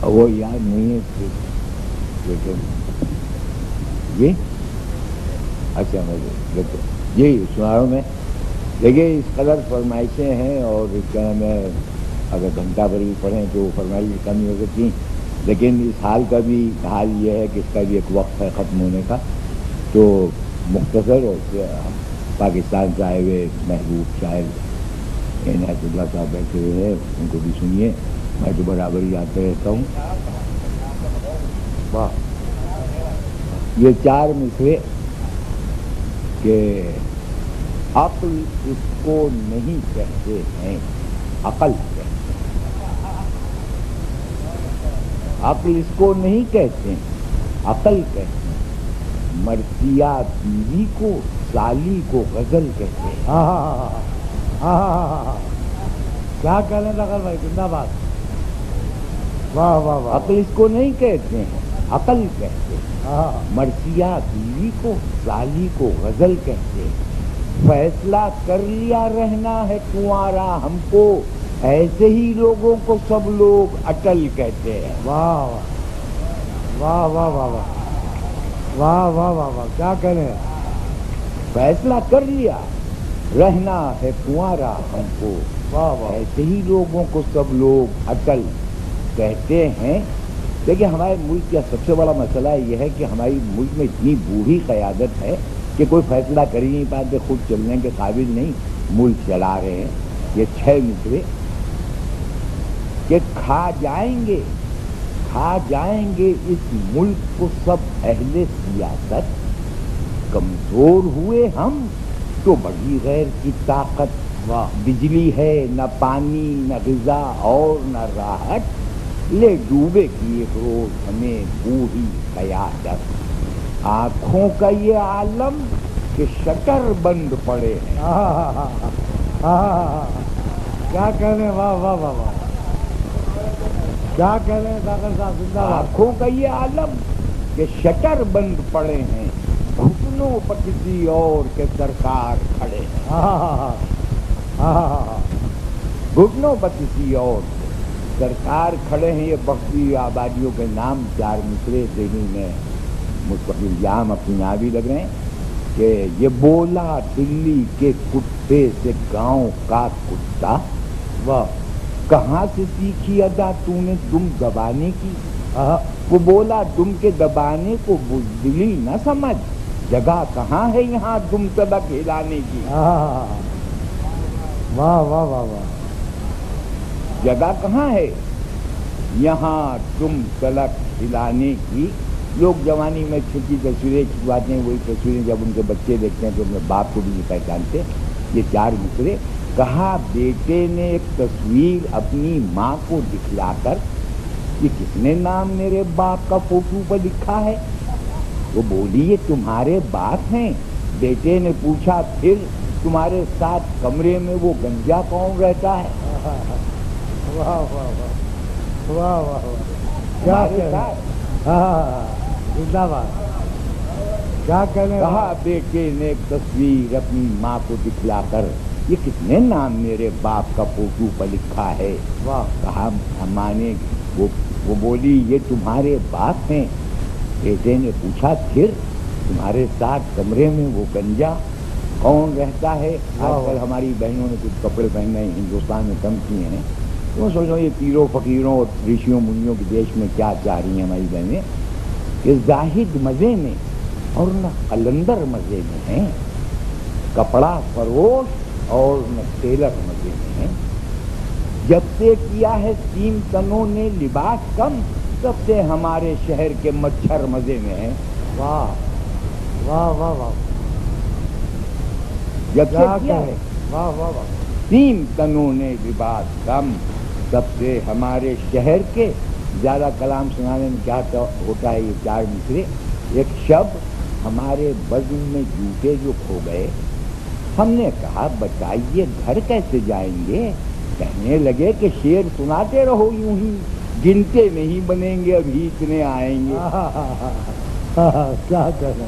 وہ یاد نہیں ہے لیکن یہ اچھا میں یہی سنا رہا ہوں میں. دیکھیے اس قدر فرمائشیں ہیں اور کیا میں اگر گھنٹہ بھر بھی پڑھیں تو فرمائشیں کم نہیں ہو سکتی. لیکن اس حال کا بھی حال یہ ہے کہ اس کا بھی ایک وقت ہے ختم ہونے کا. تو مختصر اور پاکستان سے آئے ہوئے محبوب شاعر عنایت اللہ صاحب بیٹھے ہوئے ہیں, ان کو بھی سنیے. میں تو برابر ہی آتے رہتا ہوں. واہ, یہ 4 مصرے کہ عقل اس کو نہیں کہتے ہیں, عقل کہتے ہیں. عقل اس کو نہیں کہتے ہیں, عقل کہتے ہیں. مرثیہ بیوی کو, سالی کو غزل کہتے ہیں. کیا کہنے لگا بھائی, زندہ باد. واہ واہ واہ. عقل اس کو نہیں کہتے ہیں, عقل کہتے ہیں. مرثیہ بیوی کو, سالی کو غزل کہتے ہیں. فیصلہ کر لیا رہنا ہے کنوارا ہم کو, ایسے ہی لوگوں کو سب لوگ اٹل کہتے ہیں. واہ واہ واہ واہ واہ واہ واہ واہ واہ. کیا کہنے, فیصلہ کر لیا رہنا ہے کنوارا ہم کو, واہ واہ. ایسے ہی لوگوں کو سب لوگ اٹل کہتے ہیں. دیکھیں ہمارے ملک کا سب سے بڑا مسئلہ یہ ہے کہ ہماری ملک میں اتنی بوڑھی قیادت ہے کہ کوئی فیصلہ کر ہی نہیں پاتے, خود چلنے کے قابل نہیں, ملک چلا رہے ہیں. یہ 6 مصرے کہ کھا جائیں گے اس ملک کو سب اہل سیاست. کمزور ہوئے ہم تو بڑی غیر کی طاقت. بجلی ہے نہ پانی نہ غذا اور نہ راحت, لے ڈوبے کی ایک روز ہمیں بوڑھی قیادت. آنکھوں کا یہ عالم کہ شٹر بند پڑے ہیں. کیا کہنے, واہ واہ واہ واہ. کیا کہنے داخل صاحب, زندہ باد. آنکھوں کا یہ عالم کہ شٹر بند پڑے ہیں, گھٹنوں پر کسی اور کے سرکار کھڑے ہیں. گھٹنوں پر کسی اور سرکار کھڑے ہیں. یہ بختی آبادیوں کے نام 4 مصرے ذہنی میں مستقل جام اپنی نابی لگ رہے ہیں کہ یہ بولا دلی کے کتے سے گاؤں کا کتا. واہ. کہاں سے سیکھی ادا تو نے دم دبانے کی. وہ بولا دم کے دبانے کو بزدلی نہ سمجھ, جگہ کہاں ہے یہاں دم سبق ہلانے کی. واہ واہ واہ واہ. جگہ کہاں ہے یہاں دم سلک ہلانے کی. لوگ جوانی میں چھوٹی تصویریں کھنچواتے ہیں, وہی تصویریں جب ان کے بچے دیکھتے ہیں تو اپنے باپ کو بھی نہیں پہچانتے. یہ 4 مصرے. کہا بیٹے نے ایک تصویر اپنی ماں کو دکھلا کر, یہ کس نے نام میرے باپ کا فوٹو پر لکھا ہے. وہ بولی یہ تمہارے باپ ہیں. بیٹے نے پوچھا پھر تمہارے ساتھ کمرے میں وہ گنجا کون رہتا ہے. واہ واہ واہ واہ واہ. تمہارے ساتھ. زندہ باد. کیا کہنے. کہا بیٹے نے ایک تصویر اپنی ماں کو دکھلا کر, یہ کس نے نام میرے باپ کا فوٹو پر لکھا ہے. واہ. کہا ماں نے, وہ بولی یہ تمہارے باپ ہیں. بیٹے نے پوچھا پھر تمہارے ساتھ کمرے میں وہ گنجا کون رہتا ہے. آج کل ہماری بہنوں نے کچھ کپڑے پہننے ہندوستان میں کم کیے ہیں, تو سوچ رہا ہوں یہ پیروں فقیروں اور رشیوں منیوں کے دیش میں کیا چاہ رہی ہیں ہماری بہنیں. کہ زاہد مزے میں اور نہ قلندر مزے میں ہیں, کپڑا فروش اور نہ ٹیلر مزے میں ہیں. جب سے کیا ہے 3 تنوں نے لباس کم, تب سے ہمارے شہر کے مچھر مزے میں ہیں. واہ واہ واہ واہ. جب سے کیا ہے واہ واہ واہ. 3 تنوں نے لباس کم, تب سے ہمارے شہر کے. زیادہ کلام سنانے میں کیا ہوتا ہے, یہ 4 مصرے. ایک شب ہمارے بزم میں جوتے جو کھو گئے, ہم نے کہا بتائیے گھر کیسے جائیں گے. کہنے لگے کہ شعر سناتے رہو یوں ہی, گنتے نہیں بنیں گے ابھی اتنے آئیں گے. کیا کہنا.